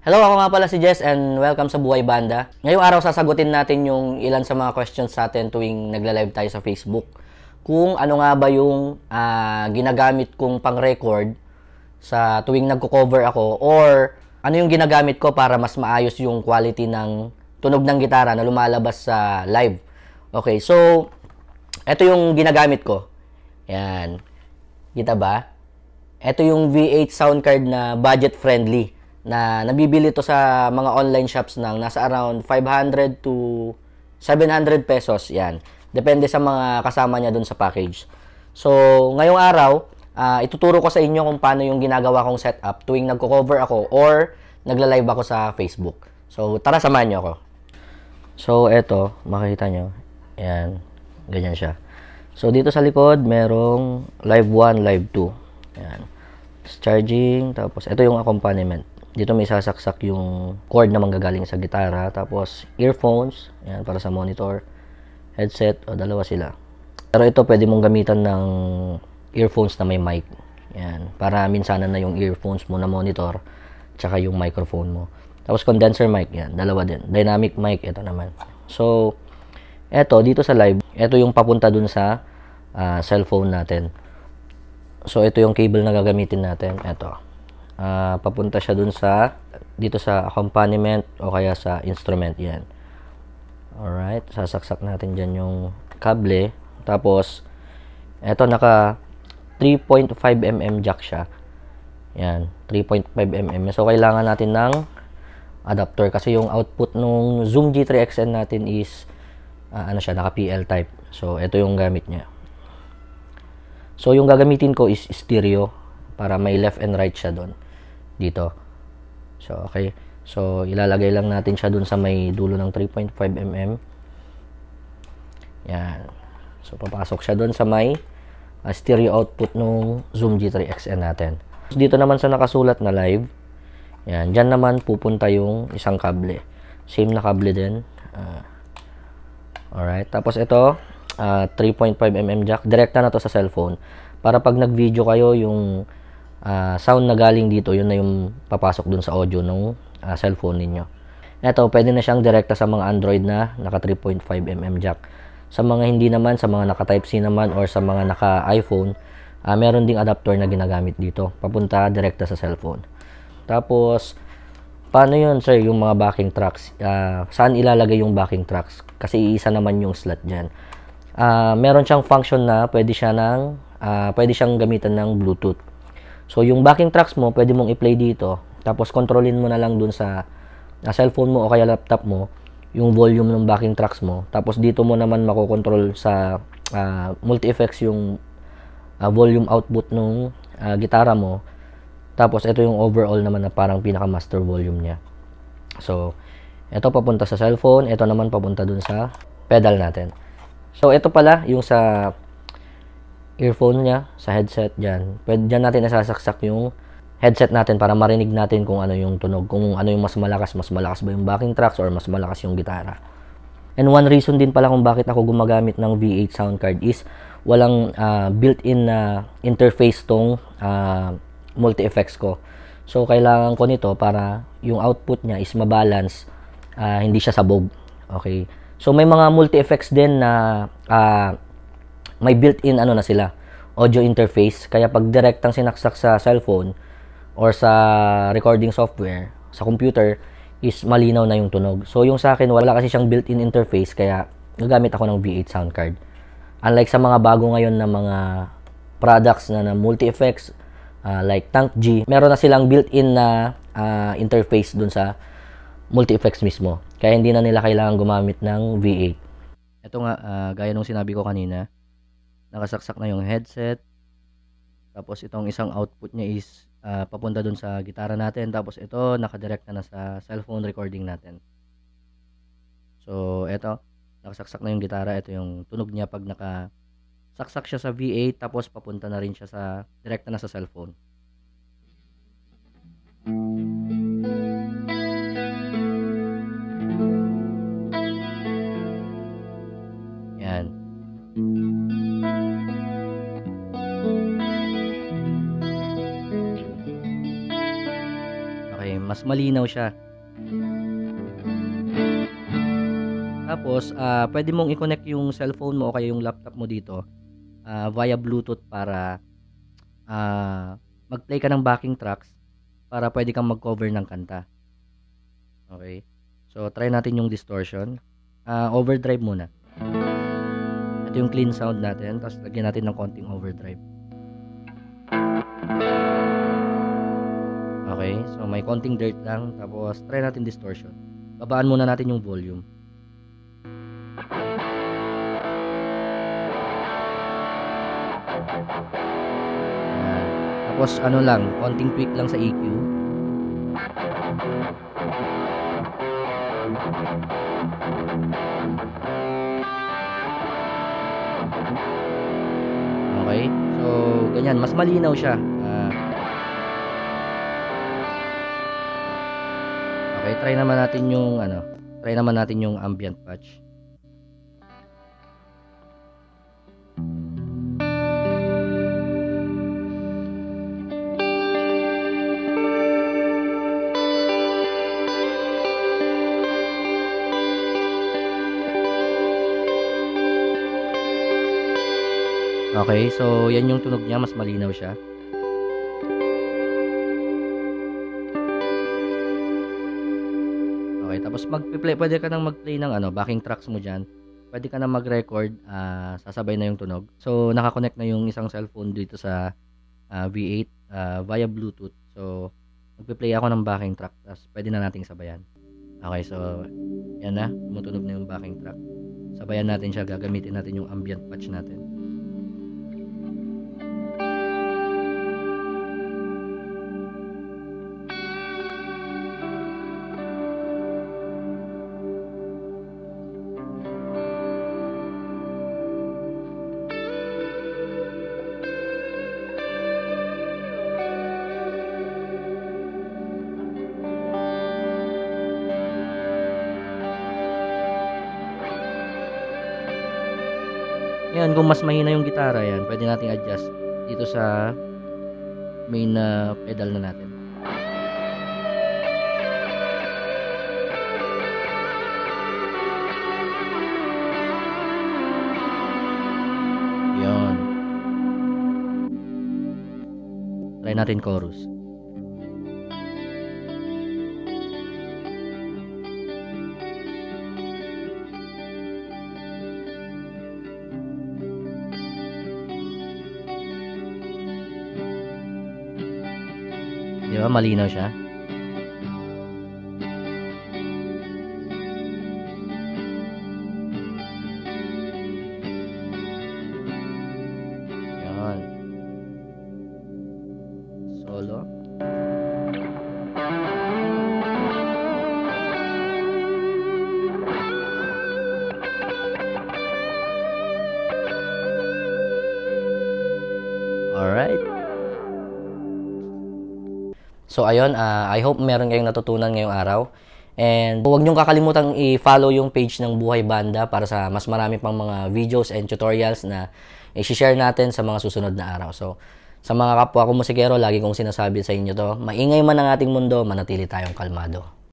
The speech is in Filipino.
Hello, ako nga pala si Jess and welcome sa Buhay Banda. Ngayong araw sasagutin natin yung ilan sa mga questions sa atin tuwing nagla-live tayo sa Facebook. Kung ano nga ba yung ginagamit kong pang-record sa tuwing nagko-cover ako or ano yung ginagamit ko para mas maayos yung quality ng tunog ng gitara na lumalabas sa live. Okay, so ito yung ginagamit ko. Yan. Kita ba? Ito yung V8 sound card na budget friendly na nabibili to sa mga online shops ng nasa around 500 to 700 pesos. Yan. Depende sa mga kasama niya dun sa package. So, ngayong araw, ituturo ko sa inyo kung paano yung ginagawa kong setup tuwing nagko-cover ako or nagla-live ako sa Facebook. So, tara samahan niyo ako. So, eto, makikita nyo. Yan. Ganyan siya. So, dito sa likod, merong live 1, live 2. Yan. Charging, tapos ito yung accompaniment. Dito may sasaksak yung cord na manggagaling sa gitara, tapos earphones, yan, para sa monitor, headset, o dalawa sila. Pero ito pwede mong gamitan ng earphones na may mic. Yan, para minsanan na yung earphones mo na monitor, tsaka yung microphone mo. Tapos condenser mic, yan, dalawa din. Dynamic mic, ito naman. So, eto, dito sa live, ito yung papunta dun sa cellphone natin. So, ito yung cable na gagamitin natin. Ito. Papunta siya dun sa, dito sa accompaniment o kaya sa instrument. Yan. Alright. Sasaksak natin dyan yung kable. Tapos, ito naka 3.5mm jack siya. Yan. 3.5mm. So, kailangan natin ng adapter kasi yung output nung Zoom G3XN natin is ano siya, naka PL type. So, ito yung gamit niya. So, yung gagamitin ko is stereo para may left and right siya doon. Dito. So, okay. So, ilalagay lang natin siya doon sa may dulo ng 3.5mm. Yan. So, papasok siya doon sa may stereo output nung Zoom G3XN natin. So, dito naman sa nakasulat na live, yan. Diyan naman pupunta yung isang kable. Same na kable din. Alright. Tapos ito, 3.5mm jack. Direkta na to sa cellphone. Para pag nag-video kayo, yung sound na galing dito, yun na yung papasok dun sa audio ng cellphone ninyo. Ito, pwede na siyang direkta sa mga Android na naka 3.5mm jack. Sa mga hindi naman, sa mga naka Type-C naman or sa mga naka iPhone, meron ding adapter na ginagamit dito. Papunta direkta sa cellphone. Tapos, paano yun, sir, yung mga backing tracks? Saan ilalagay yung backing tracks? Kasi iisa naman yung slot dyan. Meron siyang function na pwede siyang gamitan ng Bluetooth. So, yung backing tracks mo, pwede mong i-play dito. Tapos, kontrolin mo na lang dun sa cellphone mo o kaya laptop mo yung volume ng backing tracks mo. Tapos, dito mo naman makokontrol sa multi-effects yung volume output ng gitara mo. Tapos, ito yung overall naman na parang pinaka-master volume niya. So, ito papunta sa cellphone. Ito naman papunta dun sa pedal natin. So, ito pala yung sa earphone niya, sa headset dyan. Pwede dyan natin nasasaksak yung headset natin para marinig natin kung ano yung tunog. Kung ano yung mas malakas ba yung backing tracks or mas malakas yung gitara. And one reason din pala kung bakit ako gumagamit ng V8 sound card is walang built-in na interface tong multi-effects ko. So, kailangan ko nito para yung output niya is mabalance, hindi siya sabog. Okay. So, may mga multi-effects din na may built-in ano na sila, audio interface. Kaya pag direktang sinaksak sa cellphone or sa recording software, sa computer, is malinaw na yung tunog. So, yung sa akin, wala kasi siyang built-in interface, kaya gagamit ako ng V8 sound card. Unlike sa mga bago ngayon na mga products na multi-effects, like Tank G, meron na silang built-in na interface dun sa multi-effects mismo. Kaya hindi na nila kailangan gumamit ng V8. Ito nga, gaya nung sinabi ko kanina, nakasaksak na yung headset. Tapos itong isang output niya is papunta dun sa gitara natin. Tapos ito, nakadirekta na sa cellphone recording natin. So, ito, nakasaksak na yung gitara. Ito yung tunog niya pag nakasaksak siya sa V8. Tapos papunta na rin siya sa, direkta na sa cellphone. Yan. mas mas malinaw siya. Tapos, pwede mong i-connect yung cellphone mo o kaya yung laptop mo dito via Bluetooth para mag-play ka ng backing tracks para pwede kang mag-cover ng kanta. Okay? So, try natin yung distortion. Overdrive muna. Ito yung clean sound natin. Tapos, lagyan natin ng konting overdrive. Okay? So, may konting dirt lang. Tapos, try natin distortion. Babaan muna natin yung volume. Tapos ano lang, konting tweak lang sa EQ. Okay? So, ganyan, mas malinaw siya. Okay, try naman natin yung ambient patch. Okay, so yan yung tunog niya, mas malinaw siya. Okay, tapos pwede ka nang mag-play ng backing tracks mo diyan. Pwede ka nang mag-record, sasabay na yung tunog. So naka-connect na yung isang cellphone dito sa V8 via Bluetooth. So magpe-play ako ng backing track, tapos pwede na nating sabayan. Okay, so yan na, tumutunog na yung backing track. Sabayan natin siya, gagamitin natin yung ambient patch natin. Yan, kung mas mahina yung gitara yan, pwede nating adjust dito sa main na pedal na natin. Yan. Try natin chorus. Di ba? Malinaw siya. Yan. Solo. Alright. So ayun, I hope meron kayong natutunan ngayong araw. And huwag niyong kakalimutang i-follow yung page ng Buhay Banda para sa mas marami pang mga videos and tutorials na i-share natin sa mga susunod na araw. So sa mga kapwa ko musikero, lagi kong sinasabi sa inyo to, maingay man ang ating mundo, manatili tayong kalmado.